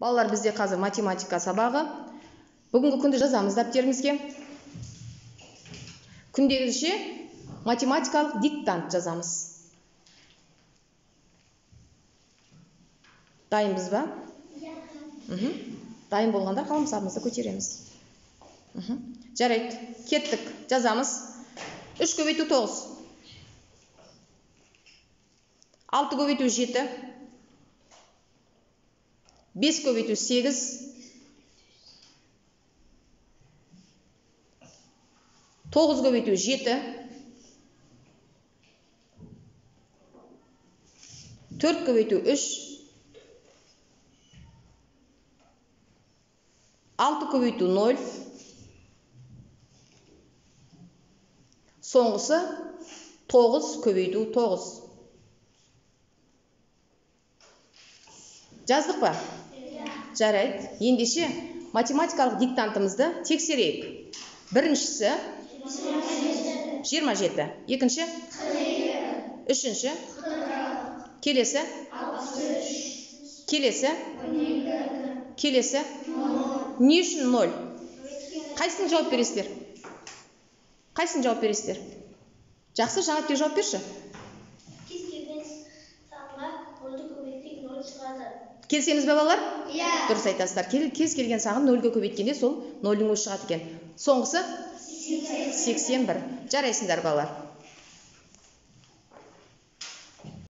Балалар, бізде қазір математика сабағы. Бүгінгі күнді жазамыз дәптерімізге. Күндегіше математикалық диктант жазамыз. Дайынбыз ба? Дайын болғандар қаламсабымызды көтереміз. Жарайды, кеттік, жазамыз. 3 көбейту 9. 6 көбейту 7. 5 көбейту 8. 9 көбейту 7. 4 көбейту 3. 6 көбейту 0. Соңғысы 9 көбейту 9. Жаздық ба? Жарайды. Ендеше математикалық диктантымызды тексерейік. Біріншісі 27. Екінші 42. Үшінші 40. Келесі 63. Келесі 12. Келесі 0. Не үшін 0? Қайсысын жауап бересіздер? Қайсысын жауап бересіздер? Жақсы, Жаңатбек жауап берші. Кез келген санға 0-ды көбейтсек 0 шығады. Келсеміз бе, балалар? Иә. Дұрыс айтасыздар. Кез келген санын 0-ға көбейткенде сол 0-ның өзі шығады екен. Соңғысы 81. Жарайсыңдар, балалар.